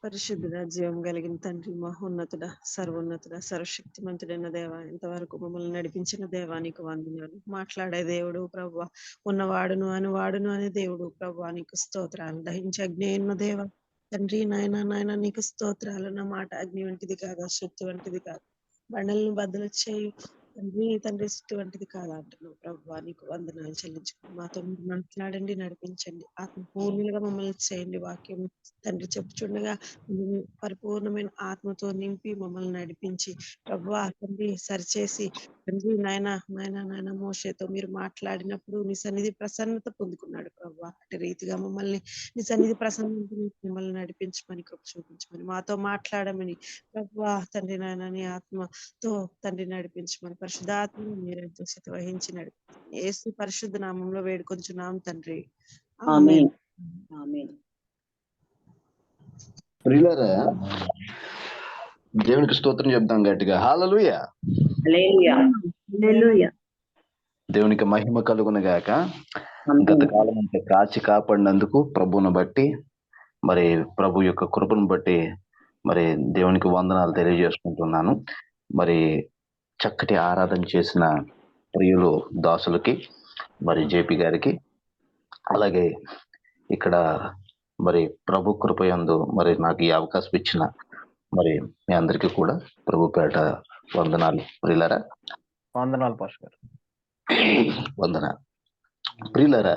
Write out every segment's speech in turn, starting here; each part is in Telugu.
పరిశుద్ధుడ, జీవం కలిగిన తండ్రి, మహోన్నతుడ, సర్వోన్నతుడ, సర్వశక్తిమంతుడైన దేవ, ఇంతవరకు మమ్మల్ని నడిపించిన దేవానికి వందనాలు. మాట్లాడే దేవుడు ప్రభువా, ఉన్నవాడును అనువాడును అనే దేవుడు ప్రభువా, నీకు స్తోత్రాలు. దహించి అగ్ని అయిన దేవ తండ్రి, నాయన నీకు స్తోత్రాలు. నా మాట అగ్ని వంటిది కాదు, శక్తి వంటిది కాదు, బండలను బద్దలు చేయు తండ్రి శక్తి వంటిది కాదు అంటున్నావు ప్రభువా. నీకు వందనాలు చెల్లించుకుని మాతో మీరు మాట్లాడండి, నడిపించండి, ఆత్మపూర్ణులుగా మమ్మల్ని చేయండి. వాక్యం తండ్రి చెప్పుచుండగా పరిపూర్ణమైన ఆత్మతో నింపి మమ్మల్ని నడిపించి ప్రభువా తండ్రి సరిచేసి తండ్రి నాయన మోషేతో మీరు మాట్లాడినప్పుడు నీ సన్నిధి ప్రసన్నత పొందుకున్నాడు ప్రభువా. అటు రీతిగా మమ్మల్ని నీ సన్నిధి ప్రసన్నత మిమ్మల్ని నడిపించమని కృప చూపించమని మాతో మాట్లాడమని ప్రభువా తండ్రి నాయన నీ ఆత్మతో తండ్రి నడిపించమని పరిశుద్ధాత్మను మీరే చేత వహించి నడిపించమని యేసు పరిశుద్ధ నామంలో వేడుకొంచున్నాం తండ్రి. ఆమేన్. ఆమేన్. ప్రియులారా, దేవునికి స్తోత్రం చెప్తాం గట్టిగా. హల్లెలూయా. హల్లెలూయా. హల్లెలూయా. దేవునికి మహిమ కలుగును గాక. గత కాలం అంతా కాచి కాపాడినందుకు ప్రభువును బట్టి, మరి ప్రభు యొక్క కృపను బట్టి మరి దేవునికి వందనాలు తెలియజేసుకుంటున్నాను. మరి చక్కటి ఆరాధన చేసిన ప్రియులు దాసులకి, మరి జేపీ గారికి, అలాగే ఇక్కడ మరి ప్రభు కృపయందు మరి నాకు ఈ అవకాశం ఇచ్చిన మరి మీ అందరికీ కూడా ప్రభు పేట వందనాలు. ప్రియులారా, వందనాలు పాస్టర్ గారు. వందనాలు. ప్రియులారా,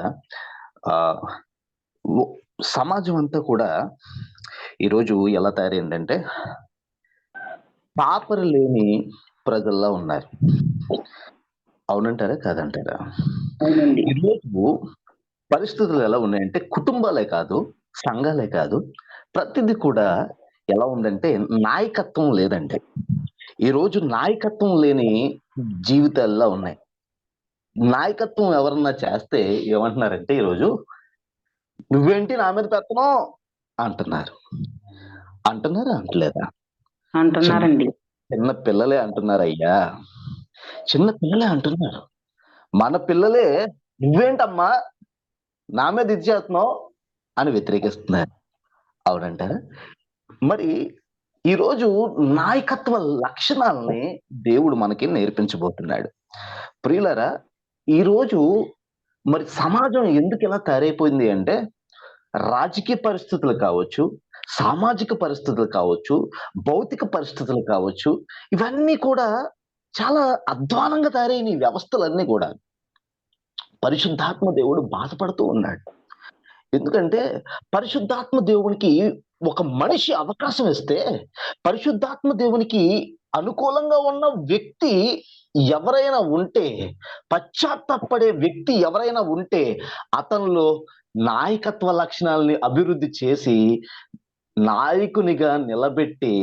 సమాజం అంతా కూడా ఈరోజు ఎలా తయారైందంటే పాపరు లేని ప్రజల్లా ఉన్నారు. అవునంటారా కాదంటారా? ఈరోజు పరిస్థితులు ఎలా ఉన్నాయంటే కుటుంబాలే కాదు, సంఘాలే కాదు, ప్రతిదీ కూడా ఎలా ఉందంటే నాయకత్వం లేదండి. ఈరోజు నాయకత్వం లేని జీవితాల్లో ఉన్నాయి. నాయకత్వం ఎవరన్నా చేస్తే ఏమంటున్నారంటే ఈరోజు నువ్వేంటి నా మీద పెత్తనం అంటున్నారు. అంటున్నారా అంటలేదా? అంటున్నారండి. చిన్న పిల్లలే అంటున్నారు. అయ్యా, చిన్న పిల్లలే అంటున్నారు. మన పిల్లలే నువ్వేంటమ్మా నా మీద ఇది చేస్తున్నావు అని వ్యతిరేకిస్తున్నారు. అవునంటారా? మరి ఈరోజు నాయకత్వ లక్షణాలని దేవుడు మనకి నేర్పించబోతున్నాడు. ప్రియులారా, ఈరోజు మరి సమాజం ఎందుకు ఇలా తయారైపోయింది అంటే రాజకీయ పరిస్థితులు కావచ్చు, సామాజిక పరిస్థితులు కావచ్చు, భౌతిక పరిస్థితులు కావచ్చు, ఇవన్నీ కూడా చాలా అధ్వానంగా తయారైన ఈ వ్యవస్థలన్నీ కూడా పరిశుద్ధాత్మ దేవుడు బాధపడుతూ ఉన్నాడు. ఎందుకంటే పరిశుద్ధాత్మ దేవునికి ఒక మనిషి అవకాశం ఇస్తే, పరిశుద్ధాత్మ దేవునికి అనుకూలంగా ఉన్న వ్యక్తి ఎవరైనా ఉంటే, పశ్చాత్తాపడే వ్యక్తి ఎవరైనా ఉంటే అతనిలో నాయకత్వ లక్షణాలని అభివృద్ధి చేసి నాయకునిగా నిలబెట్టి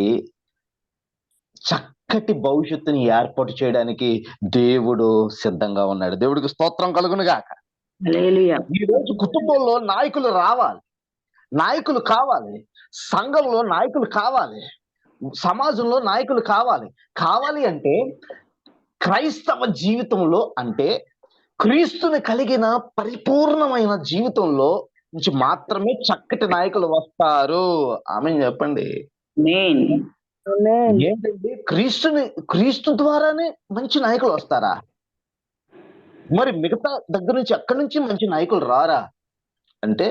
చక్కటి భవిష్యత్తుని ఏర్పాటు చేయడానికి దేవుడు సిద్ధంగా ఉన్నాడు. దేవుడికి స్తోత్రం కలుగును గాక. ఈ రోజు కుటుంబంలో నాయకులు రావాలి, నాయకులు కావాలి, సంఘంలో నాయకులు కావాలి, సమాజంలో నాయకులు కావాలి. కావాలి అంటే క్రైస్తవ జీవితంలో అంటే క్రీస్తుని కలిగిన పరిపూర్ణమైన జీవితంలో నుంచి మాత్రమే చక్కటి నాయకులు వస్తారు. ఆమె చెప్పండి. ఏంటంటే క్రీస్తు ద్వారానే మంచి నాయకులు వస్తారా? మరి మిగతా దగ్గర నుంచి అక్కడి నుంచి మంచి నాయకులు రారా అంటే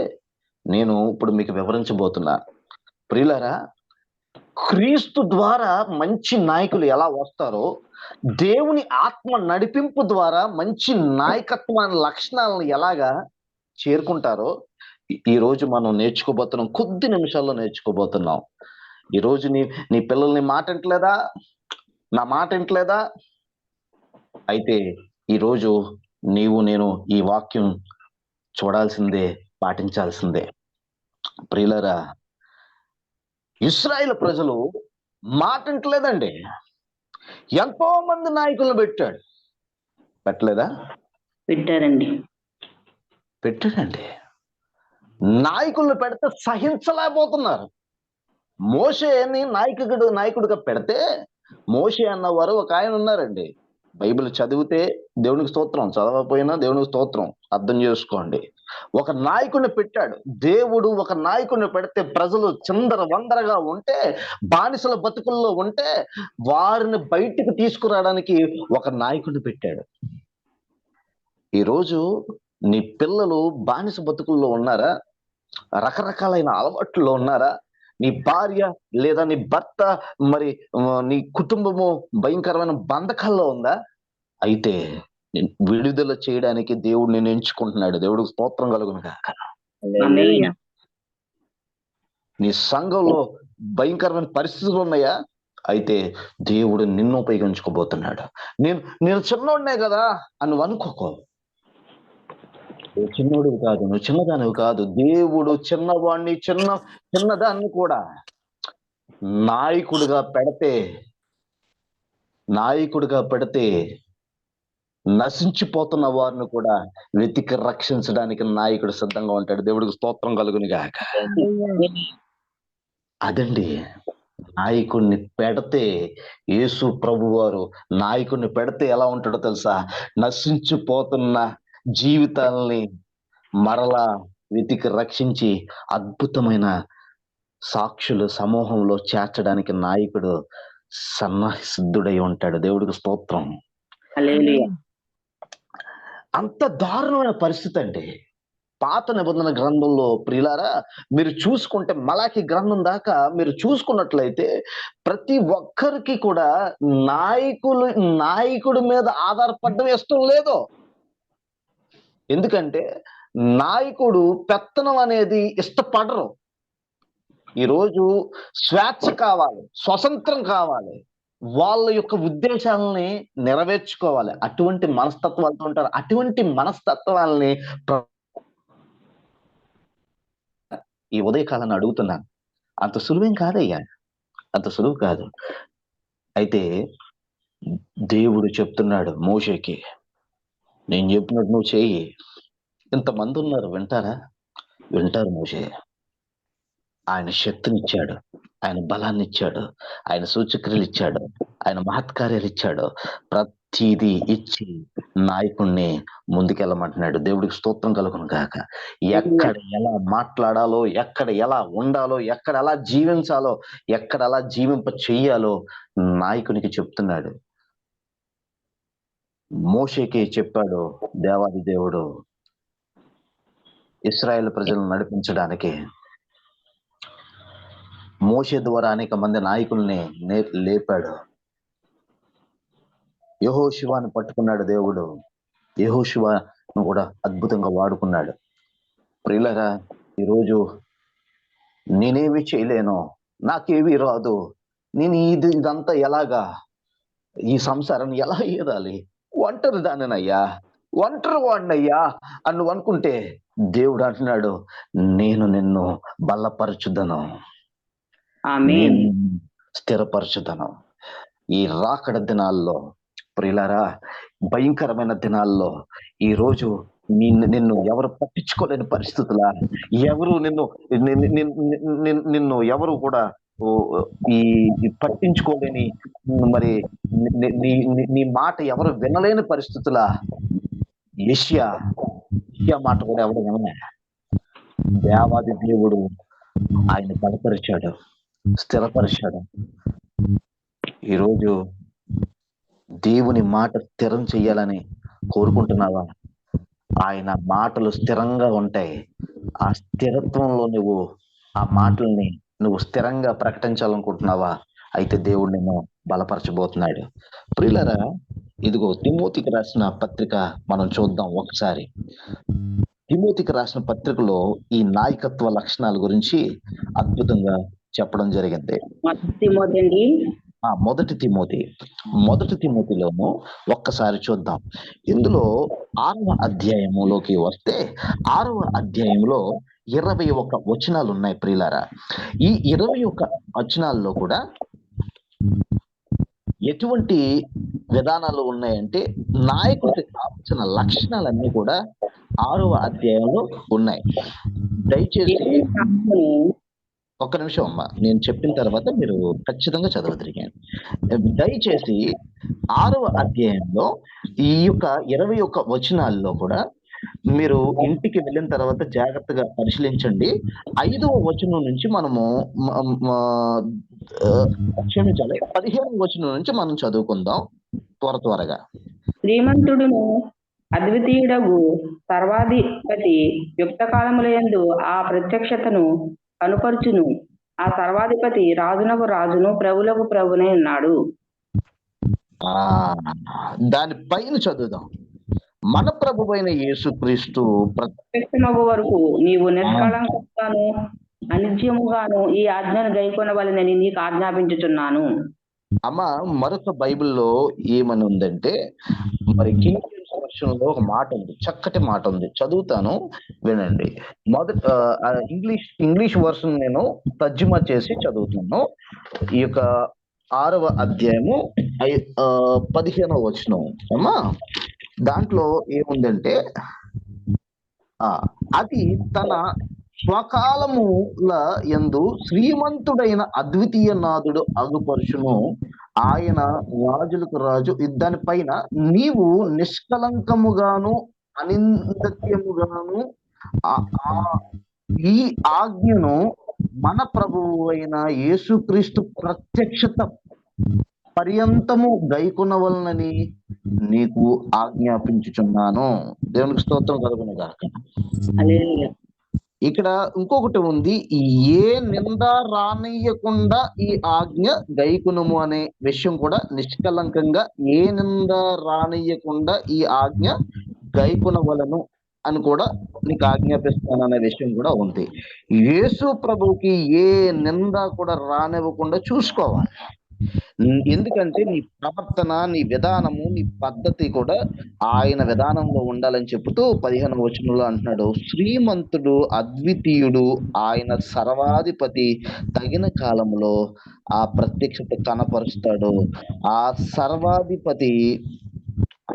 నేను ఇప్పుడు మీకు వివరించబోతున్నా. ప్రియులారా, క్రీస్తు ద్వారా మంచి నాయకులు ఎలా వస్తారో, దేవుని ఆత్మ నడిపింపు ద్వారా మంచి నాయకత్వాన్ని లక్షణాలను ఎలాగా చేరుకుంటారో ఈ రోజు మనం నేర్చుకోబోతున్నాం. కొద్ది నిమిషాల్లో నేర్చుకోబోతున్నాం. ఈ రోజు నీ పిల్లల్ని మాట వింటలేదా? నా మాట వింటలేదా? అయితే ఈరోజు నేను ఈ వాక్యం చూడాల్సిందే, పాటించాల్సిందే. ప్రియులారా, ఇశ్రాయేలు ప్రజలు మాట వింటలేదండి. ఎంతో మంది నాయకులను పెట్టాడు. పెట్టలేదా? పెట్టాడండి. నాయకులను పెడితే సహించలేకపోతున్నారు. మోషేని నాయకుడిగా పెడితే, మోషే అన్నవారు ఒక ఆయన ఉన్నారండి. బైబిల్ చదివితే దేవునికి స్తోత్రం, చదవకపోయినా దేవునికి స్తోత్రం, అర్థం చేసుకోండి. ఒక నాయకుడిని పెట్టాడు దేవుడు. ఒక నాయకుడిని పెడితే ప్రజలు చిందర వందరగా ఉంటే, బానిసల బతుకుల్లో ఉంటే వారిని బయటికి తీసుకురావడానికి ఒక నాయకుడిని పెట్టాడు. ఈరోజు నీ పిల్లలు బానిస బతుకుల్లో ఉన్నారా? రకరకాలైన అలవాట్లలో ఉన్నారా? నీ భార్య లేదా నీ భర్త మరి నీ కుటుంబము భయంకరమైన బంధకాల్లో ఉందా? అయితే విడుదల చేయడానికి దేవుడు నేను ఎంచుకుంటున్నాడు. దేవుడికి స్తోత్రం కలుగును గాక. హల్లెలూయా. నీ సంఘంలో భయంకరమైన పరిస్థితులు ఉన్నాయా? అయితే దేవుడు నిన్ను ఉపయోగించుకోబోతున్నాడు. నేను చిన్నోడినే కదా అని నువ్వు అనుకోకో. నువ్వు చిన్నోడివి కాదు, నువ్వు చిన్నదానివి కాదు. దేవుడు చిన్నవాడిని చిన్నదాన్ని కూడా నాయకుడిగా పెడితే నశించిపోతున్న వారిని కూడా వెతికి రక్షించడానికి నాయకుడు సిద్ధంగా ఉంటాడు. దేవుడికి స్తోత్రం కలుగును గాక. అదండి నాయకుడిని పెడితే, యేసు ప్రభు వారు నాయకుడిని పెడితే ఎలా ఉంటాడో తెలుసా? నశించిపోతున్న జీవితాలని మరలా వెతికి రక్షించి అద్భుతమైన సాక్షుల సమూహంలో చేర్చడానికి నాయకుడు సిద్ధుడై ఉంటాడు. దేవుడికి స్తోత్రం. హల్లెలూయా. అంత దారుణమైన పరిస్థితి అండి. పాత నిబంధన గ్రంథంలో ప్రియులారా మీరు చూసుకుంటే, మలాకి గ్రంథం దాకా మీరు చూసుకున్నట్లయితే ప్రతి ఒక్కరికి కూడా నాయకుడి మీద ఆధారపడడం ఇష్టం లేదు. ఎందుకంటే నాయకుడు పెత్తనం అనేది ఇష్టపడరు. ఈరోజు స్వేచ్ఛ కావాలి, స్వతంత్రం కావాలి, వాళ్ళ యొక్క ఉద్దేశాలని నెరవేర్చుకోవాలి. అటువంటి మనస్తత్వాలతో ఉంటారు. అటువంటి మనస్తత్వాలని ఈ ఉదయకాలాన్ని అడుగుతున్నాను. అంత సులువేం కాదయ్యా, అంత సులువు కాదు. అయితే దేవుడు చెప్తున్నాడు మోషేకి, నేను చెప్పినట్టు నువ్వు చెయ్యి. ఇంతమంది ఉన్నారు, వింటారా? వింటారు. మోషే ఆయన శక్తినిచ్చాడు, ఆయన బలాన్ని ఇచ్చాడు, ఆయన సూచక్రియలు ఇచ్చాడు, ఆయన మహత్కార్యాలు ఇచ్చాడు. ప్రతిదీ ఇచ్చి నాయకుడిని ముందుకెళ్ళమంటున్నాడు. దేవుడికి స్తోత్రం కలుగును గాక. ఎక్కడ ఎలా మాట్లాడాలో, ఎక్కడ ఎలా ఉండాలో, ఎక్కడ ఎలా జీవించాలో, ఎక్కడ ఎలా జీవింప చెయ్యాలో నాయకునికి చెప్తున్నాడు. మోషేకి చెప్పాడు దేవాది దేవుడు ఇశ్రాయేలు ప్రజలను నడిపించడానికి. మోషే ద్వారా అనేక మంది నాయకుల్ని లేపాడు. యెహోషువను పట్టుకున్నాడు దేవుడు. యెహోషువను కూడా అద్భుతంగా వాడుకున్నాడు. ప్రియులారా, ఈరోజు నేనేమి చేయలేను, నాకేవి రాదు, నేను ఇదంతా ఎలాగా, ఈ సంసారాన్ని ఎలా ఏదాలి, ఒంటరి దానినయ్యా, ఒంటరి వాడినయ్యా అని నువ్వు అనుకుంటే దేవుడు అంటున్నాడు, నేను నిన్ను బలపరచుదను, ఆమేన్. స్థిరపరచుదను. ఈ రాకడ దినాల్లో ప్రియులారా, భయంకరమైన దినాల్లో ఈరోజు నిన్ను ఎవరు పట్టించుకోలేని పరిస్థితులా, ఎవరు నిన్ను ఎవరు కూడా ఈ పట్టించుకోలేని, మరి నీ మాట ఎవరు వినలేని పరిస్థితులా యెషయా మాట కూడా ఎవరు వినలే. దేవాది దేవుడు ఆయన బలపరిచాడు, స్థిరపరిచాడు. ఈరోజు దేవుని మాట స్థిరం చెయ్యాలని కోరుకుంటున్నావా? ఆయన మాటలు స్థిరంగా ఉంటాయి. ఆ స్థిరత్వంలో నువ్వు ఆ మాటల్ని నువ్వు స్థిరంగా ప్రకటించాలనుకుంటున్నావా? అయితే దేవుడు నిన్ను బలపరచబోతున్నాడు. ప్రియులారా, ఇదిగో తిమోతికి రాసిన పత్రిక మనం చూద్దాం ఒకసారి. తిమోతికి రాసిన పత్రికలో ఈ నాయకత్వ లక్షణాల గురించి అద్భుతంగా చెప్పడం జరిగింది. మొదటి తిమోతిలోను ఒక్కసారి చూద్దాం. ఇందులో 6వ అధ్యాయములోకి వస్తే 6వ అధ్యాయంలో 21 వచనాలు ఉన్నాయి ప్రియులారా. ఈ 21 వచనాల్లో కూడా ఎటువంటి విధానాలు ఉన్నాయంటే నాయకుడికి కావాల్సిన లక్షణాలన్నీ కూడా 6వ అధ్యాయంలో ఉన్నాయి. దయచేసి ఒక్క నిమిషం అమ్మా, నేను చెప్పిన తర్వాత మీరు ఖచ్చితంగా చదవగలిగాను. దయచేసి 6వ అధ్యాయంలో ఈ యొక్క 21 వచనాల్లో కూడా మీరు ఇంటికి వెళ్ళిన తర్వాత జాగ్రత్తగా పరిశీలించండి. 5వ వచనం నుంచి మనము మ- మ- ఆ, క్షమించాలి, 15వ వచనం నుంచి మనం చదువుకుందాం త్వరగా. శ్రీమంతుడును అద్వితీయుడగు సర్వాధిపతి యుక్త కాలములయందు ఆ ప్రత్యక్షతను కనుపరుచును. ఆ సర్వాధిపతి రాజునకు రాజును ప్రభులకు ప్రభునై ఉన్నాడు. ఆ దాని పైన చదువుదాం. మన ప్రభువైన యేసుక్రీస్తు ప్రత్యక్షమగు వరకు నీవు నిష్కళంకంగాను అనిత్యముగాను ఈ ఆజ్ఞను గైకొనవలెనని నీకు ఆజ్ఞాపించుచున్నాను. అమ్మ, మరొక బైబిల్లో ఏమని ఉందంటే, మరి కింగ్ జేమ్స్ వర్షన్ లో ఒక మాట ఉంది, చక్కటి మాట ఉంది, చదువుతాను వినండి. ఇంగ్లీష్ వర్షన్ నేను తర్జుమా చేసి చదువుతాను. ఈ యొక్క 6వ అధ్యాయము 15వ వచనం అమ్మా. దాంట్లో ఏముందంటే, అది తన స్వకాలముల యందు శ్రీమంతుడైన అద్వితీయ నాథుడు అగుపరుచును. ఆయన రాజులకు రాజు. దానిపైన నీవు నిష్కలంకముగాను అనిందత్యముగాను ఈ ఆజ్ఞను మన ప్రభువు అయిన యేసుక్రీస్తు ప్రత్యక్షత పర్యంతము గైకొనవలనని నీకు ఆజ్ఞాపించుచున్నాను. దేవునికి స్తోత్రం కలుగును గాక. హల్లెలూయా. ఇక్కడ ఇంకొకటి ఉంది, ఏ నింద రానియకుండా ఈ ఆజ్ఞ గైకునము అనే విషయం కూడా నిష్కలంకంగా ఏ నింద రానియకుండా ఈ ఆజ్ఞ గైకునవలను అని కూడా నీకు ఆజ్ఞాపిస్తాననే విషయం కూడా ఉంది. యేసు ప్రభువుకి ఏ నింద కూడా రానివ్వకుండా చూసుకోవాలి. ఎందుకంటే నీ ప్రవర్తన, నీ విధానము, నీ పద్ధతి కూడా ఆయన విధానంలో ఉండాలని చెబుతూ 15వ వచనంలో అంటున్నాడు, శ్రీమంతుడు అద్వితీయుడు ఆయన సర్వాధిపతి తగిన కాలంలో ఆ ప్రత్యక్షత కనపరుస్తాడు. ఆ సర్వాధిపతి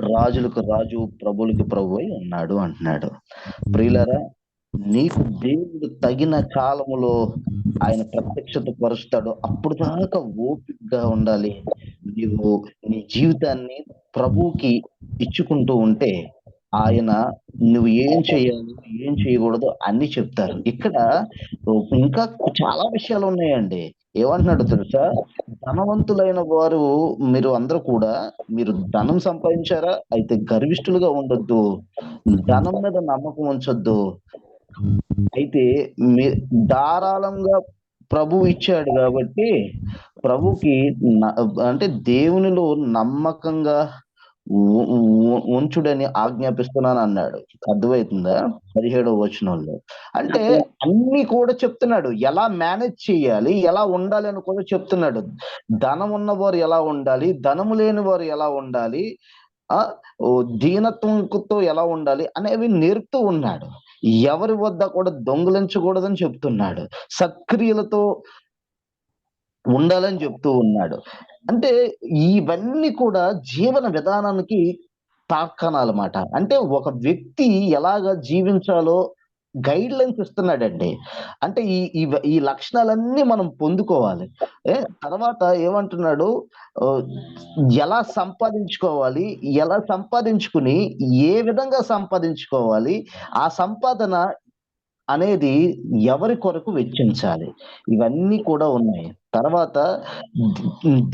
రాజులకు రాజు, ప్రభులకు ప్రభు అయి ఉన్నాడు అంటున్నాడు. ప్రియులారా, నీకు దేవుడు తగిన కాలములో ఆయన ప్రత్యక్షత పరుస్తాడు. అప్పుడు దాకా ఓపికగా ఉండాలి. నీవు నీ జీవితాన్ని ప్రభువుకి ఇచ్చుకుంటూ ఉంటే ఆయన నువ్వు ఏం చేయాలి, ఏం చేయకూడదు అన్ని చెప్తారు. ఇక్కడ ఇంకా చాలా విషయాలు ఉన్నాయండి. ఏమంటున్నాడు తెలుసా? ధనవంతులైన వారు మీరు అందరూ కూడా, మీరు ధనం సంపాదించారా అయితే గర్విష్ఠులుగా ఉండొద్దు, ధనం మీద నమ్మకం ఉంచొద్దు. అయితే ధారాళంగా ప్రభు ఇచ్చాడు కాబట్టి ప్రభుకి అంటే దేవునిలో నమ్మకంగా ఉంచుడని ఆజ్ఞాపిస్తున్నాను అన్నాడు. అర్థమవుతుందా? 17వ వచనంలో. అంటే అన్ని కూడా చెప్తున్నాడు, ఎలా మేనేజ్ చేయాలి, ఎలా ఉండాలి అని కూడా చెప్తున్నాడు. ధనం ఉన్నవారు ఎలా ఉండాలి, ధనము లేని వారు ఎలా ఉండాలి, దీనత్వంతో ఎలా ఉండాలి అనేవి నేర్పుతూ ఉన్నాడు. ఎవరి వద్ద కూడా దొంగిలించకూడదని చెప్తున్నాడు. సత్క్రియలతో ఉండాలని చెప్తూ ఉన్నాడు. అంటే ఇవన్నీ కూడా జీవన విధానానికి తార్కాణాలన్నమాట. అంటే ఒక వ్యక్తి ఎలాగా జీవించాలో గైడ్ లైన్స్ ఇస్తున్నాడండి. అంటే ఈ లక్షణాలన్నీ మనం పొందుకోవాలి. తర్వాత ఏమంటున్నాడు, ఎలా సంపాదించుకోవాలి, ఎలా సంపాదించుకుని ఏ విధంగా సంపాదించుకోవాలి, ఆ సంపాదన అనేది ఎవరి కొరకు వెచ్చించాలి, ఇవన్నీ కూడా ఉన్నాయి. తర్వాత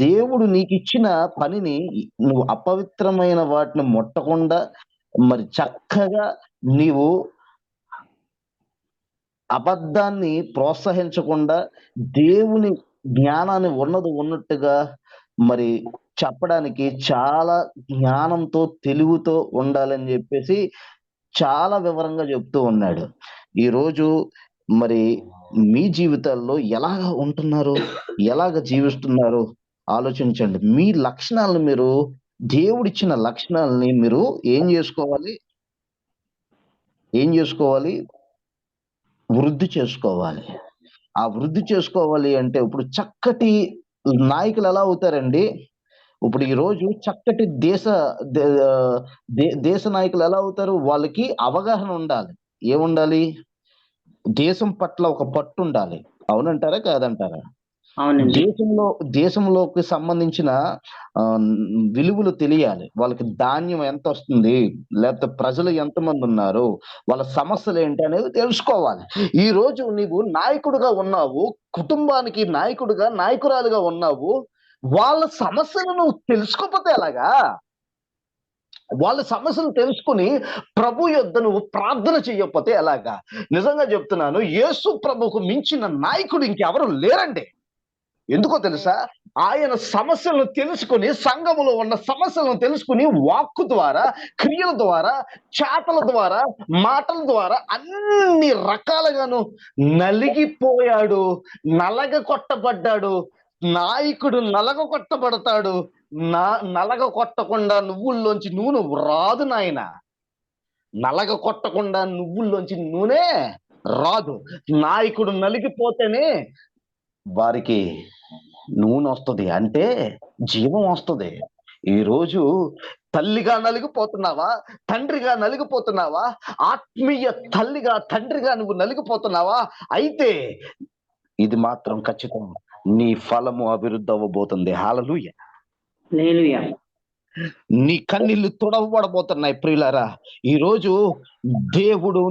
దేవుడు నీకు ఇచ్చిన పనిని నువ్వు అపవిత్రమైన వాటిని ముట్టకుండా మరి చక్కగా నీవు అబద్ధాన్ని ప్రోత్సహించకుండా దేవుని జ్ఞానాన్ని ఉన్నట్టుగా మరి చెప్పడానికి చాలా జ్ఞానంతో, తెలివితో ఉండాలని చెప్పేసి చాలా వివరంగా చెప్తూ ఉన్నాడు. ఈరోజు మరి మీ జీవితాల్లో ఎలాగ ఉంటున్నారు, ఎలాగ జీవిస్తున్నారు ఆలోచించండి. మీ లక్షణాలను, మీరు దేవుడిచ్చిన లక్షణాలని మీరు ఏం చేసుకోవాలి, వృద్ధి చేసుకోవాలి. ఆ వృద్ధి చేసుకోవాలి అంటే ఇప్పుడు చక్కటి నాయకులు ఎలా అవుతారండి? ఇప్పుడు ఈ రోజు చక్కటి దేశ నాయకులు ఎలా అవుతారు? వాళ్ళకి అవగాహన ఉండాలి. ఏముండాలి? దేశం పట్ల ఒక పట్టు ఉండాలి. అవునంటారా కాదంటారా? అవునండి. దేశంలోకి సంబంధించిన ఆ, విలువలు తెలియాలి. వాళ్ళకి ధాన్యం ఎంత వస్తుంది, లేకపోతే ప్రజలు ఎంతమంది ఉన్నారు, వాళ్ళ సమస్యలు ఏంటి అనేది తెలుసుకోవాలి. ఈ రోజు నీవు నాయకుడిగా ఉన్నావు, కుటుంబానికి నాయకుడిగా నాయకురాలుగా ఉన్నావు. వాళ్ళ సమస్యలు నువ్వు తెలుసుకోకపోతే ఎలాగా? వాళ్ళ సమస్యలు తెలుసుకుని ప్రభు యొద్ద నువ్వు ప్రార్థన చేయకపోతే ఎలాగా? నిజంగా చెప్తున్నాను, యేసు ప్రభుకు మించిన నాయకుడు ఇంకెవరు లేరండి. ఎందుకో తెలుసా? ఆయన సమస్యలను తెలుసుకుని, సంఘములో ఉన్న సమస్యలను తెలుసుకుని, వాక్కు ద్వారా, క్రియల ద్వారా, చేతల ద్వారా, మాటల ద్వారా అన్ని రకాలుగాను నలిగిపోయాడు, నలగ కొట్టబడ్డాడు. నాయకుడు నలగ కొట్టబడతాడు. నలగ కొట్టకుండా నువ్వుల్లోంచి నూనె రాదు నాయన. నలగ కొట్టకుండా నువ్వుల్లోంచి నూనె రాదు. నాయకుడు నలిగిపోతేనే వారికి నూనె వస్తుంది, అంటే జీవం వస్తుంది. ఈరోజు తల్లిగా నలిగిపోతున్నావా, తండ్రిగా నలిగిపోతున్నావా, ఆత్మీయ తల్లిగా తండ్రిగా నువ్వు నలిగిపోతున్నావా? అయితే ఇది మాత్రం ఖచ్చితం, నీ ఫలము అభివృద్ధి అవ్వబోతుంది. హల్లెలూయా. హల్లెలూయా. నీ కన్నీళ్లు తుడవబడబోతున్నాయి ప్రియులారా. ఈరోజు దేవుడు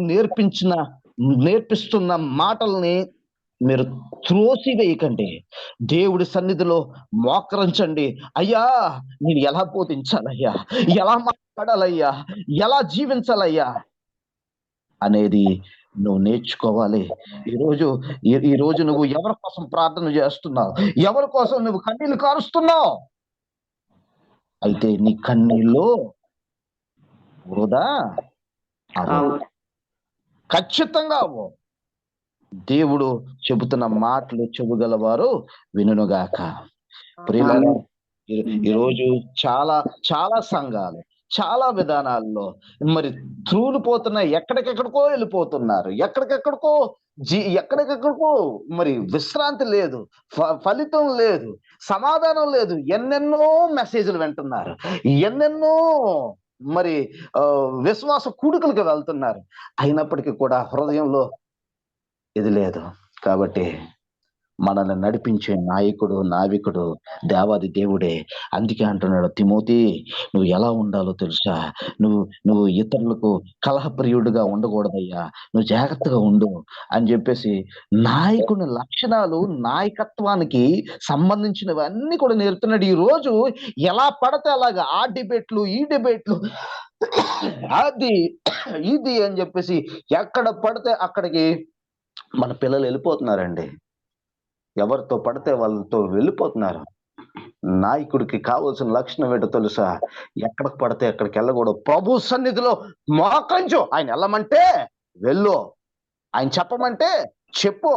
నేర్పిస్తున్న మాటల్ని మీరు త్రోసివేయకండి. దేవుడి సన్నిధిలో మోకరించండి. అయ్యా, నేను ఎలా బోధించాలయ్యా, ఎలా మాట్లాడాలయ్యా, ఎలా జీవించాలయ్యా అనేది నువ్వు నేర్చుకోవాలి. ఈ రోజు నువ్వు ఎవరి కోసం ప్రార్థన చేస్తున్నావు, ఎవరి కోసం నువ్వు కన్నీళ్లు కారుస్తున్నావు? అయితే నీ కన్నీళ్ళు వృధా అవ్వవు. ఖచ్చితంగా అవ్వవు. దేవుడు చెబుతున్న మాటలు చెబుగలవారు వినుగాక. ప్రియులారా, ఈరోజు చాలా చాలా సంఘాలు చాలా విధానాల్లో మరి త్రూలిపోతున్నాయి. ఎక్కడికెక్కడికో వెళ్ళిపోతున్నారు. ఎక్కడికెక్కడికో మరి విశ్రాంతి లేదు, ఫలితం లేదు, సమాధానం లేదు. ఎన్నెన్నో మెసేజ్లు వింటున్నారు, ఎన్నెన్నో మరి విశ్వాస కూడికలకు వెళ్తున్నారు. అయినప్పటికీ కూడా హృదయంలో ఇది లేదు. కాబట్టి మనల్ని నడిపించే నాయకుడు, నావికుడు దేవాది దేవుడే. అందుకే అంటున్నాడు, తిమోతి, నువ్వు ఎలా ఉండాలో తెలుసా? నువ్వు ఇతరులకు కలహప్రియుడిగా ఉండకూడదయ్యా, నువ్వు జాగ్రత్తగా ఉండు అని చెప్పేసి నాయకుని లక్షణాలు, నాయకత్వానికి సంబంధించినవన్నీ కూడా నేర్పుతున్నాడు. ఈ రోజు ఎలా పడితే అలాగా ఆ డిబేట్లు, ఈ డిబేట్లు, అది ఇది అని చెప్పేసి ఎక్కడ పడితే అక్కడికి మన పిల్లలు వెళ్ళిపోతున్నారండి. ఎవరితో పడితే వాళ్ళతో వెళ్ళిపోతున్నారు. నాయకుడికి కావాల్సిన లక్షణం ఏంటో తెలుసా? ఎక్కడికి పడితే ఎక్కడికి వెళ్ళకూడదు. ప్రభు సన్నిధిలో మోకరించు. ఆయన వెళ్ళమంటే వెళ్ళు, ఆయన చెప్పమంటే చెప్పు,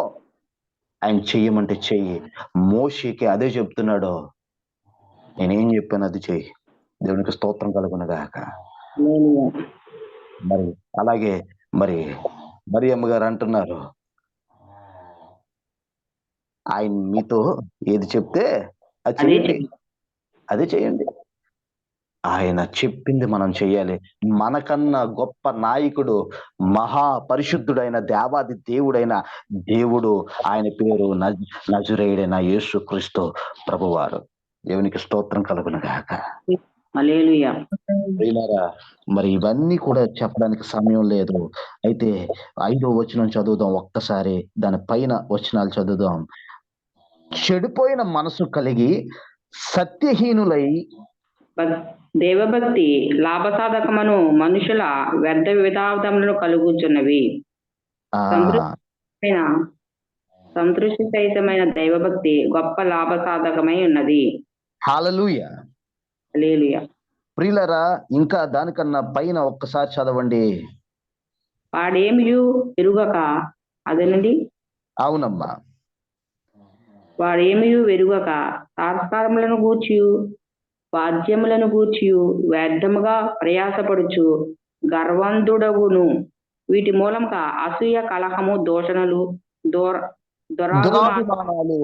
ఆయన చెయ్యమంటే చెయ్యి. మోషేకి అదే చెప్తున్నాడు, నేనేం చెప్పాను అది చెయ్యి. దేవునికి స్తోత్రం కలుగునుగాక. మరి అలాగే మరి మరియమ్మ గారు అంటున్నారు, ఆయన మీతో ఏది చెప్తే అది చేయండి, అదే చేయండి. ఆయన చెప్పింది మనం చెయ్యాలి. మనకన్నా గొప్ప నాయకుడు, మహా పరిశుద్ధుడైన దేవాది దేవుడైన దేవుడు, ఆయన పేరు నజరేయుడైన యేసుక్రీస్తు ప్రభువారు. దేవునికి స్తోత్రం కలుగునుగాక. హల్లెలూయా. మరి ఇవన్నీ కూడా చెప్పడానికి సమయం లేదు. అయితే 5వ వచనం చదువుదాం ఒక్కసారి, దాని పైన వచనాలు చదువుదాం. చెడిపోయిన మనసు కలిగి సత్యహీనులై దేవభక్తి లాభసాధకమను మనుషుల వ్యర్థ విధార్థములను కలుగుచున్నవి. సంతృష్టి సహితమైన దైవభక్తి గొప్ప లాభసాధకమై ఉన్నది. హల్లెలూయా. హల్లెలూయా. ప్రియులారా, ఇంకా దానికన్నా పైన ఒక్కసారి చదవండి. వాడేమియు ఎరుగక, అదేనండి. అవునమ్మా. వాడేమియు వెరుగక సంస్కారములను గూర్చియు వాద్యములను గూర్చియు వ్యర్థముగా ప్రయాసపడుచు గర్వంధుడగును. వీటి మూలంగా అసూయ, కలహము, దూషణలు, దురాభిమానాలు,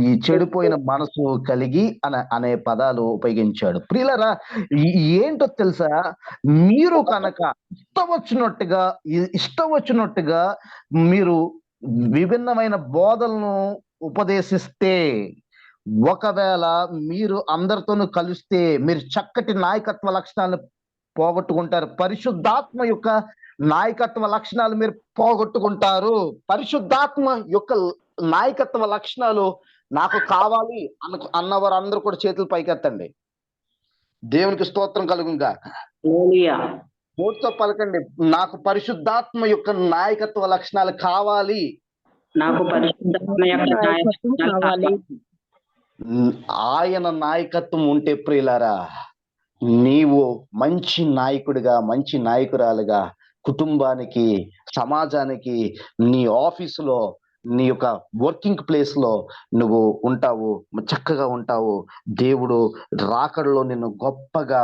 ఈ చెడిపోయిన మనసు కలిగి అనే పదాలు ఉపయోగించాడు. ప్రియులరా, ఏంటో తెలుసా? మీరు కనుక ఇష్టం వచ్చినట్టుగా మీరు విభిన్నమైన బోధలను ఉపదేశిస్తే, ఒకవేళ మీరు అందరితోనూ కలిస్తే మీరు చక్కటి నాయకత్వ లక్షణాలను పోగొట్టుకుంటారు. పరిశుద్ధాత్మ యొక్క నాయకత్వ లక్షణాలు మీరు పోగొట్టుకుంటారు. పరిశుద్ధాత్మ యొక్క నాయకత్వ లక్షణాలు నాకు కావాలి అన్నవారు అందరూ కూడా చేతులు పైకెత్తండి. దేవునికి స్తోత్రం కలుగుగా. హల్లెలూయా. నోటితో పలకండి, నాకు పరిశుద్ధాత్మ యొక్క నాయకత్వ లక్షణాలు కావాలి. నాకు పరిశుద్ధాత్మ యొక్క నాయకత్వం కావాలి. ఆయన నాయకత్వం ఉంటే ప్రియులారా, నీవు మంచి నాయకుడిగా, మంచి నాయకురాలుగా కుటుంబానికి, సమాజానికి, నీ ఆఫీసులో, నీ యొక్క వర్కింగ్ ప్లేస్ లో నువ్వు ఉంటావు, చక్కగా ఉంటావు. దేవుడు రాకడలో నిన్ను గొప్పగా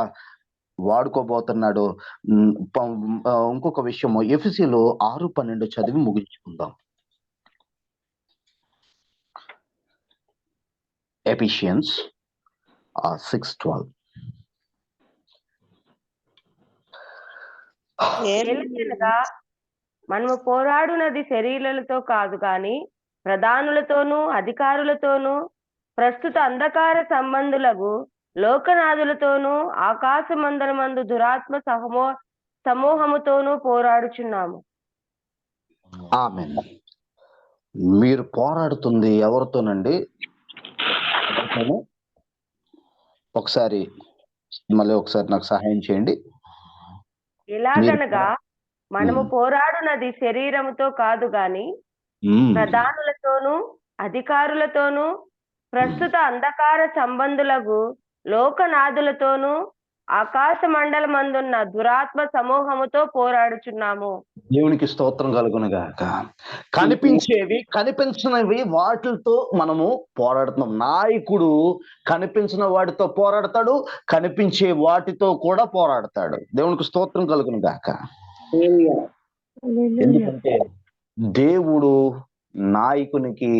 వాడుకోబోతున్నాడు. ఇంకొక విషయము, ఎఫెసీయులు 6:12 చదివి ముగించుకుందాం. ఎఫిషియన్స్ 6:12. ఏలయనగా మనము పోరాడునది శరీరులతో కాదు గాని ప్రధానులతోనూ అధికారులతోనూ ప్రస్తుత అంధకార సంబంధులకు లోకనాథులతోనూ ఆకాశమందరమందు దురాత్మ సమూహముతోనూ పోరాడుచున్నాము. ఆమేన్. మీరు పోరాడుతుంది ఎవరితోనండి? ఒకసారి నాకు సహాయం చేయండి. ఎలాగనగా మనము పోరాడునది శరీరముతో కాదు గాని ప్రధానులతోనూ అధికారులతోనూ ప్రస్తుత అంధకార సంబంధులకు లోకనాథులతోనూ ఆకాశ మండలమందున్న దురాత్మ సమూహముతో పోరాడుచున్నాము. దేవునికి స్తోత్రం కలుగునుగాక. కనిపించేవి, కనిపించినవి వాటితో మనము పోరాడుతున్నాం. నాయకుడు కనిపించిన వాటితో పోరాడతాడు, కనిపించే వాటితో కూడా పోరాడతాడు. దేవునికి స్తోత్రం కలుగునుగాక. ఎందుకంటే దేవుడు నాయకునికి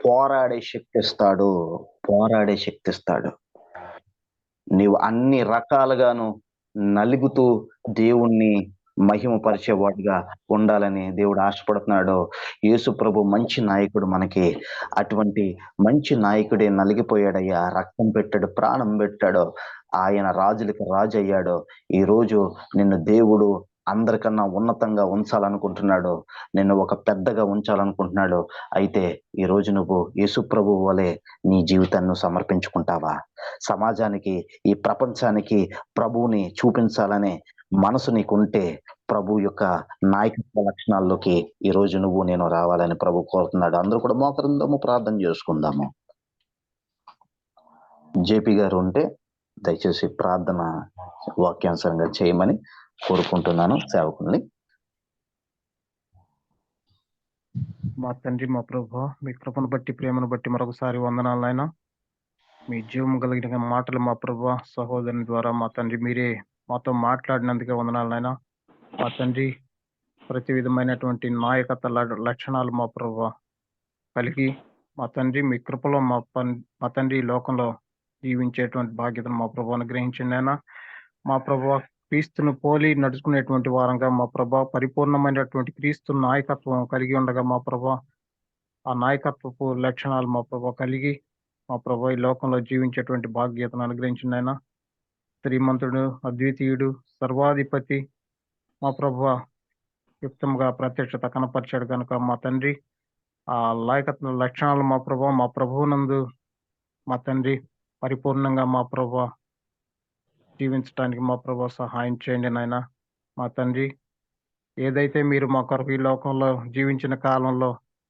పోరాడే శక్తి ఇస్తాడు. నీవు అన్ని రకాలుగాను నలుగుతూ దేవుణ్ణి మహిమపరిచేవాడుగా ఉండాలని దేవుడు ఆశపడుతున్నాడు. యేసు ప్రభు మంచి నాయకుడు. మనకి అటువంటి మంచి నాయకుడే నలిగిపోయాడయ్యా, రక్తం పెట్టాడు, ప్రాణం పెట్టాడు, ఆయన రాజులకు రాజు అయ్యాడు. ఈ రోజు నిన్ను దేవుడు అందరికన్నా ఉన్నతంగా ఉంచాలనుకుంటున్నాడు, నిన్ను ఒక పెద్దగా ఉంచాలనుకుంటున్నాడు. అయితే ఈ రోజు నువ్వు యేసు ప్రభు వలె నీ జీవితాన్ని సమర్పించుకుంటావా? సమాజానికి, ఈ ప్రపంచానికి ప్రభువుని చూపించాలనే మనసు నీకుంటే ప్రభు యొక్క నాయకత్వ లక్షణాల్లోకి ఈ రోజు నువ్వు నేను రావాలని ప్రభు కోరుతున్నాడు. అందరూ కూడా మోకరిందాము, ప్రార్థన చేసుకుందాము. జేపీ గారు ఉంటే దయచేసి ప్రార్థన వాక్యానుసారంగా చేయమని కోరుకుంటున్నాను సేవకుల్ని. మా తండ్రి, మా ప్రభు, మీ కృపను బట్టి, ప్రేమను బట్టి మరొకసారి వందనాలైనా. మీ జీవం కలిగిన మాటలు మా ప్రభు సహోదరుని ద్వారా మా తండ్రి మీరే మాతో మాట్లాడినందుకే వందనాలైనా. మా తండ్రి, ప్రతి విధమైనటువంటి నాయకత్వ లక్షణాలు మా ప్రభు కలిగి మా తండ్రి మీ కృపలో మా తండ్రి లోకంలో జీవించేటువంటి బాధ్యతను మా ప్రభు అనుగ్రహించండి అయినా. మా ప్రభు క్రీస్తును పోలి నడుచుకునేటువంటి వారంగా మా ప్రభా, పరిపూర్ణమైనటువంటి క్రీస్తు నాయకత్వం కలిగి ఉండగా మా ప్రభా, ఆ నాయకత్వపు లక్షణాలు మా ప్రభా కలిగి మా ప్రభా ఈ లోకంలో జీవించేటువంటి భాగ్యతను అనుగ్రహించింది ఆయన. శ్రీమంతుడు, అద్వితీయుడు, సర్వాధిపతి మా ప్రభా యుక్తంగా ప్రత్యక్షత కనపరిచాడు కనుక మా తండ్రి ఆ నాయకత్వ లక్షణాలు మా ప్రభా, మా ప్రభువునందు మా తండ్రి పరిపూర్ణంగా మా ప్రభా జీవించడానికి మా ప్రభా సహాయం చేయండి నాయన. మా తండ్రి, ఏదైతే మీరు మా కొరకు ఈ లోకంలో జీవించిన కాలంలో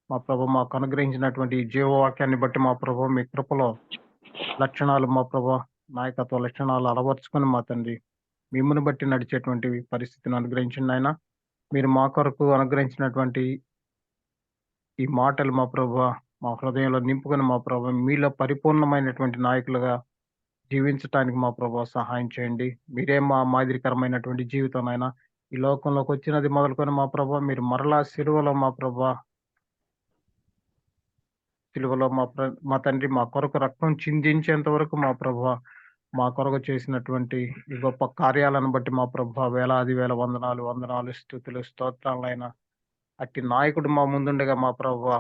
మా ప్రభు మాకు అనుగ్రహించినటువంటి జీవవాక్యాన్ని బట్టి మా ప్రభు మీ కృపలో లక్షణాలు మా ప్రభు నాయకత్వ లక్షణాలు అలవర్చుకొని మా తండ్రి మిమ్మల్ని బట్టి నడిచేటువంటి పరిస్థితిని అనుగ్రహించండి ఆయన. మీరు మా కొరకు అనుగ్రహించినటువంటి ఈ మాటలు మా ప్రభు మా హృదయంలో నింపుకొని మా ప్రభు మీలో పరిపూర్ణమైనటువంటి నాయకులుగా జీవించటానికి మా ప్రభా సహాయం చేయండి. మీరే మా మాదిరికరమైనటువంటి జీవితం అయినా ఈ లోకంలోకి వచ్చినది మొదలుకొని మా ప్రభా మీరు మరలా సిలువలో మా ప్రభా మా తండ్రి మా కొరకు రక్తం చిందించేంత వరకు మా ప్రభా మా కొరకు చేసినటువంటి ఈ గొప్ప కార్యాలను బట్టి మా ప్రభా వేలాది వేల వందనాలు స్తుతులు స్తోత్రాలైనా. అట్టి నాయకుడు మా ముందుండగా మా ప్రభా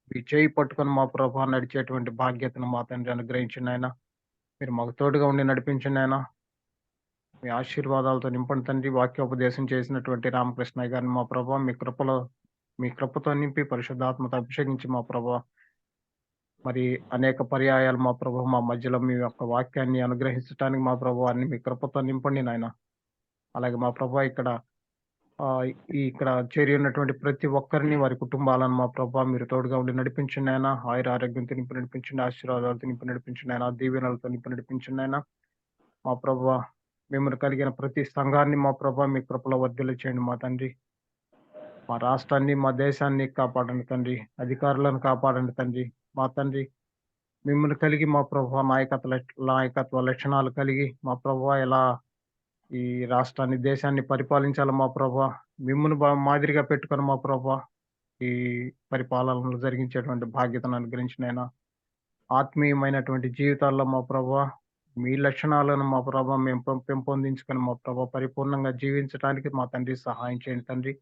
మీ చేయి పట్టుకొని మా ప్రభా నడిచేటువంటి భాగ్యతను మా తండ్రి అనుగ్రహించండి ఆయన. మీరు మాకు తోడుగా ఉండి నడిపించండి ఆయన. మీ ఆశీర్వాదాలతో నింపండి తండ్రి. వాక్యోపదేశం చేసినటువంటి రామకృష్ణయ్య గారిని మా ప్రభా మీ కృపతో నింపి పరిశుద్ధాత్మతో అభిషేకించి మా ప్రభా మరి అనేక పర్యాయాలు మా ప్రభు మా మధ్యలో మీ యొక్క వాక్యాన్ని అనుగ్రహించడానికి మా ప్రభు అన్ని మీ కృపతో నింపండి నాయన. అలాగే మా ప్రభు ఇక్కడ చేరి ఉన్నటువంటి ప్రతి ఒక్కరిని వారి కుటుంబాలను మా ప్రభా మీరు తోడుగా ఉండి నడిపించండి ఆయన. ఆయుర ఆరోగ్యంతో నింపి నడిపించండి, ఆశీర్వాదాలతో నింపి నడిపించండి ఆయన, దీవెనలతో నింపి నడిపించండి ఆయన. మా ప్రభు మిమ్మల్ని కలిగిన ప్రతి సంఘాన్ని మా ప్రభా మీ కృపలో వర్ధిల్ల చేయండి మా తండ్రి. మా రాష్ట్రాన్ని మా దేశాన్ని కాపాడండి తండ్రి, అధికారులను కాపాడండి తండ్రి. మా తండ్రి మిమ్మల్ని కలిగి మా ప్రభు నాయకత్వ లక్షణాలు కలిగి మా ప్రభు ఎలా ఈ రాష్ట్రాన్ని దేశాన్ని పరిపాలించాలి మా ప్రభు, మిమ్మల్ని మాదిరిగా పెట్టుకొని మా ప్రభు ఈ పరిపాలనలు జరిగించేటువంటి బాధ్యతను అనుగ్రహించినైనా ఆత్మీయమైనటువంటి జీవితాల్లో మా ప్రభు మీ లక్షణాలను మా ప్రభు మేము పెంపొందించుకొని మా ప్రభు పరిపూర్ణంగా జీవించడానికి మా తండ్రి సహాయం చేయండి తండ్రి.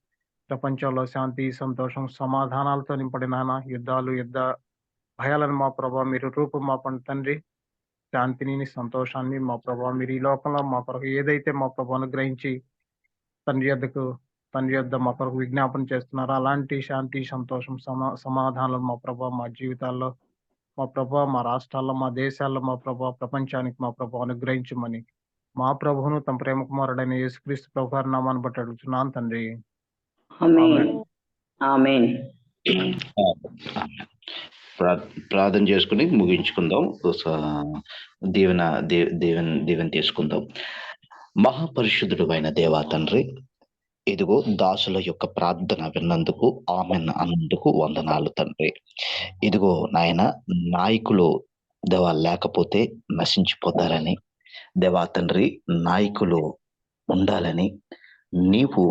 ప్రపంచంలో శాంతి సంతోషం సమాధానాలతో నింపడిన యుద్ధ భయాలను మా ప్రభా మీరు రూపుమాపండి తండ్రి. శాంతిని సంతోషాన్ని మా ప్రభా మీరు ఈ లోకంలో మా కొరకు ఏదైతే మా ప్రభు అనుగ్రహించి తండ్రి యొద్ద మా కొరకు విజ్ఞాపన చేస్తున్నారో అలాంటి శాంతి సంతోషం సమాధానాలు మా ప్రభా మా జీవితాల్లో మా ప్రభా మా రాష్ట్రాల్లో మా దేశాల్లో మా ప్రభా ప్రపంచానికి మా ప్రభు అనుగ్రహించమని మా ప్రభువును తమ ప్రేమ కుమారుడైన యేసుక్రీస్తు ప్రభు గారి నామాన్ని బట్టి అడుగుతున్నాను తండ్రి. ప్రార్థన చేసుకుని ముగించుకుందాం. దీవెన తీసుకుందాం. మహాపరిశుద్ధుడు అయిన దేవా తండ్రి, ఇదిగో దాసుల యొక్క ప్రార్థన విన్నందుకు ఆమెన్ అన్నందుకు వందనాలు తండ్రి. ఇదిగో నాయన నాయకులు దేవా లేకపోతే నశించిపోతారని, దేవా తండ్రి నాయకులు ఉండాలని నీవు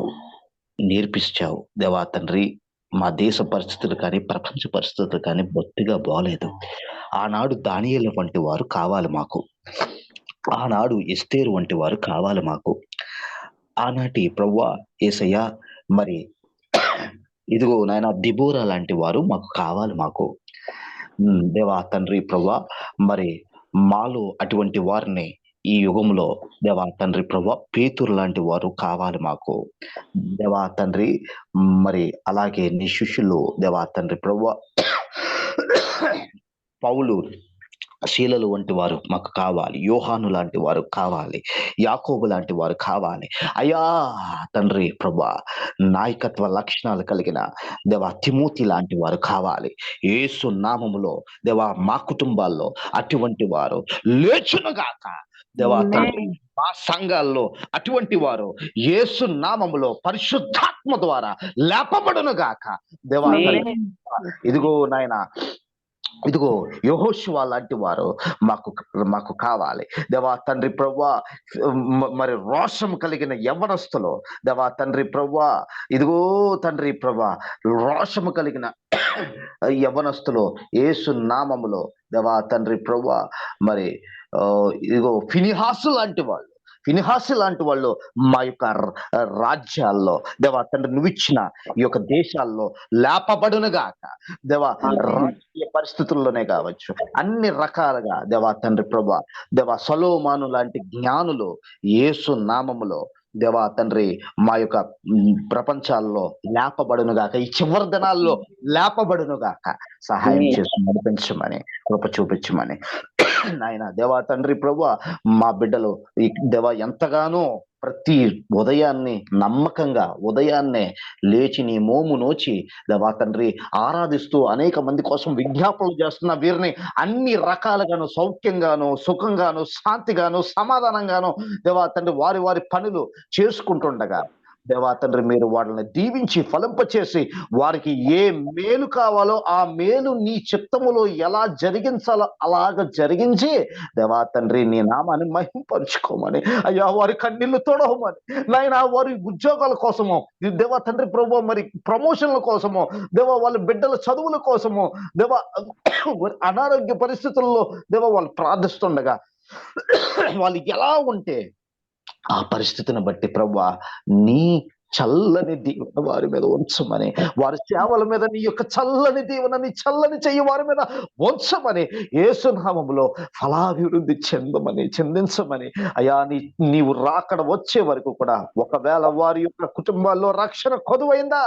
నేర్పించావు దేవా తండ్రి. మా దేశ పరిస్థితులు కానీ ప్రపంచ పరిస్థితులు కానీ బొత్తిగా బాగలేదు. ఆనాడు దానియేలు వంటి వారు కావాలి మాకు, ఆనాడు ఎస్తేరు వంటి వారు కావాలి మాకు, ఆనాటి ప్రభువా యేసయ్య మరి ఇదిగో నాయన దిబోరా లాంటి వారు మాకు కావాలి మాకు దేవా తండ్రి. ప్రభువా మరి మాలో అటువంటి వారిని ఈ యుగంలో దేవా తండ్రి ప్రభువా పేతురు లాంటి వారు కావాలి మాకు దేవా తండ్రి. మరి అలాగే నీ శిష్యులు దేవా తండ్రి ప్రభువా పౌలు శీలలు వంటి వారు మాకు కావాలి, యోహాను లాంటి వారు కావాలి, యాకోబు లాంటి వారు కావాలి అయ్యా తండ్రి ప్రభువా. నాయకత్వ లక్షణాలు కలిగిన దేవా తిమోతి లాంటి వారు కావాలి యేసు నామములో దేవా. మా కుటుంబాల్లో అటువంటి వారు లేచునుగాక దేవా తండ్రి. మా సంఘాల్లో అటువంటి వారు యేసు నామములో పరిశుద్ధాత్మ ద్వారా లేపబడునుగాక దేవా. ఇదిగో నాయన ఇదిగో యెహోషువ లాంటి వారు మాకు కావాలి దేవా తండ్రి ప్రభువా. మరి రోషం కలిగిన యవ్వనస్తులు దేవా తండ్రి ప్రభువా. ఇదిగో తండ్రి ప్రభువా రోషము కలిగిన యవ్వనస్తులు యేసు నామములో దేవా తండ్రి ప్రభువా. మరి ఇదిగో ఫినిహాసు లాంటి వాళ్ళు మా యొక్క రాజ్యాల్లో దేవా తండ్రి నువ్విచ్చిన ఈ యొక్క దేశాల్లో లేపబడునుగాక దేవా. రాజకీయ పరిస్థితుల్లోనే కావచ్చు అన్ని రకాలుగా దేవా తండ్రి ప్రభువా దేవా. సొలొమోను లాంటి జ్ఞానులు యేసు నామములో దేవా తండ్రి మా యొక్క ప్రపంచాల్లో లేపబడునుగాక, ఈ చివరి దినాల్లో లేపబడునుగాక. సహాయం చేసి నడిపించమని కృప చూపించమని నాయన దేవా తండ్రి ప్రభువా. మా బిడ్డలు ఈ దేవా ఎంతగానో ప్రతి ఉదయాన్నే లేచి నీ మోము నోచి దేవా తండ్రి ఆరాధిస్తూ అనేక మంది కోసం విజ్ఞాపనలు చేస్తున్న వీరిని అన్ని రకాలుగాను సౌఖ్యంగాను సుఖంగాను శాంతిగాను సమాధానంగాను దేవా తండ్రి వారి పనులు చేసుకుంటుండగా దేవా తండ్రి మీరు వాళ్ళని దీవించి ఫలింపచేసి వారికి ఏ మేలు కావాలో ఆ మేలు నీ చిత్తములో ఎలా జరిగించాలో అలాగ జరిగించి దేవా తండ్రి నీ నామాన్ని మహింపరుచుకోమని అయ్యా. వారి కన్నీళ్లు తొడవమని నాయన, వారి ఉద్యోగాల కోసమో దేవా తండ్రి ప్రభు, మరి ప్రమోషన్ల కోసమో దేవా, వాళ్ళ బిడ్డల చదువుల కోసమో దేవా, అనారోగ్య పరిస్థితుల్లో దేవా వాళ్ళు ప్రార్థిస్తుండగా వాళ్ళు ఎలా ఉంటే ఆ పరిస్థితిని బట్టి ప్రభువా నీ చల్లని దీవెన వారి మీద ఉంచమని, వారి సేవల మీద నీ యొక్క చల్లని దీవెన, నీ చల్లని చెయ్యి వారి మీద ఉంచమని, యేసు నామములో ఫలాభివృద్ధి చెందించమని అయ్యా. నీవు రాకడ వచ్చే వరకు కూడా ఒకవేళ వారి యొక్క కుటుంబాల్లో రక్షణ కొదువైందా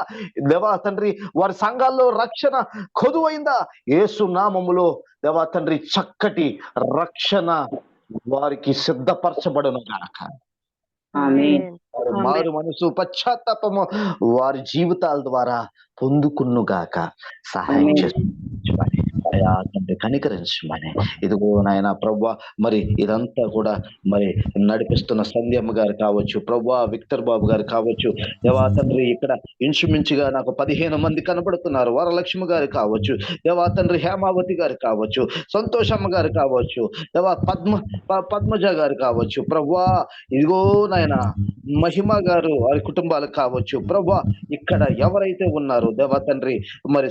దేవా తండ్రి, వారి సంఘాల్లో రక్షణ కొదువైందా, యేసు నామములో దేవా తండ్రి చక్కటి రక్షణ వారికి సిద్ధపరచబడును గాక. వారి మారు మనసు పశ్చాత్తాపము వారి జీవితాల ద్వారా పొందుకును గాక. సహాయం చేస్తున్నాయి అయా తండ్రి, కనికరించమని. ఇదిగో నాయన ప్రభువా, మరి ఇదంతా కూడా మరి నడిపిస్తున్న సంధ్యమ్మ గారు కావచ్చు, ప్రభువా విక్టర్ బాబు గారు కావచ్చు దేవా తండ్రి, ఇక్కడ ఇంచుమించుగా నాకు 15 మంది కనబడుతున్నారు. వరలక్ష్మి గారు కావచ్చు దేవా తండ్రి, హేమావతి గారు కావచ్చు, సంతోషమ్మ గారు కావచ్చు దేవా, పద్మజ గారు కావచ్చు ప్రభువా, ఇదిగో నాయన మహిమ గారు వారి కుటుంబాలు కావచ్చు ప్రభువా, ఇక్కడ ఎవరైతే ఉన్నారో దేవా తండ్రి, మరి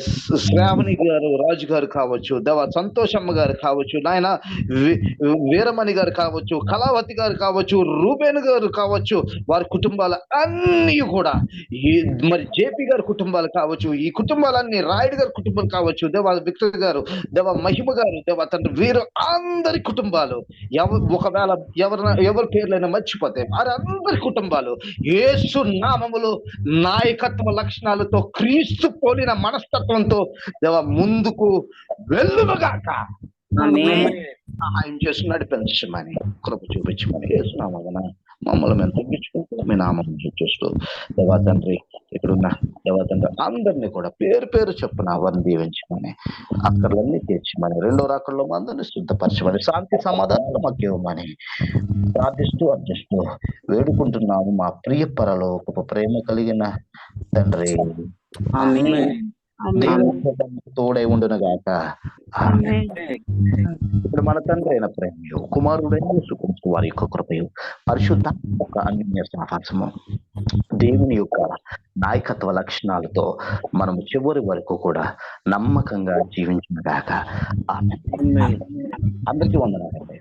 శ్రావణి గారు, రాజు గారు కావచ్చు దేవా, సంతోషమ్మ గారు కావచ్చు నాయన, వీరమణి గారు కావచ్చు, కళావతి గారు కావచ్చు, రూబేన్ గారు కావచ్చు, వారి కుటుంబాలు అన్ని కూడా, మరి జేపీ గారి కుటుంబాలు కావచ్చు, ఈ కుటుంబాలన్నీ, రాయుడు గారి కుటుంబం కావచ్చు దేవా, విక్టర్ గారు దేవా, మహిమ గారు దేవా తండ్రి, వీరు అందరి కుటుంబాలు, ఒకవేళ ఎవరి పేర్లైనా మర్చిపోతే వారి అందరి కుటుంబాలు యేసు నామములో నాయకత్వ లక్షణాలతో, క్రీస్తు పోలిన మనస్తత్వంతో దేవా ముందుకు వెళ్ళుగాక. సహాయం చేసి నడిపించమని, కృప చూపించమని యేసు నామమున మమ్మల్ని మేము తగ్గించుకుంటూ మీ నామం చూస్తూ దేవా తండ్రి, ఇక్కడున్న దేవా తండ్రి అందరినీ కూడా పేరు పేరు చెప్పున వారిని దీవించమని, అక్కర్లన్నీ తీర్చమని, రెండో రాకల్లో అందరినీ శుద్ధపరచమని, శాంతి సమాధానాలు మాకు ఇవ్వమని ప్రార్థిస్తూ అర్థిస్తూ వేడుకుంటున్నాము మా ప్రియ పరలోకపు ప్రేమ కలిగిన తండ్రి. తోడై ఉండును గాక. ఇప్పుడు మన తండ్రి అయిన ప్రేమయు, కుమారుడైన యేసుక్రీస్తు వారి యొక్క కృపయు, పరిశుద్ధ యొక్క అన్యోన్య సహవాసము, దేవుని యొక్క నాయకత్వ లక్షణాలతో మనము చివరి వరకు కూడా నమ్మకంగా జీవించును గాక. ఆమేన్. అందరికీ వందనాలండి.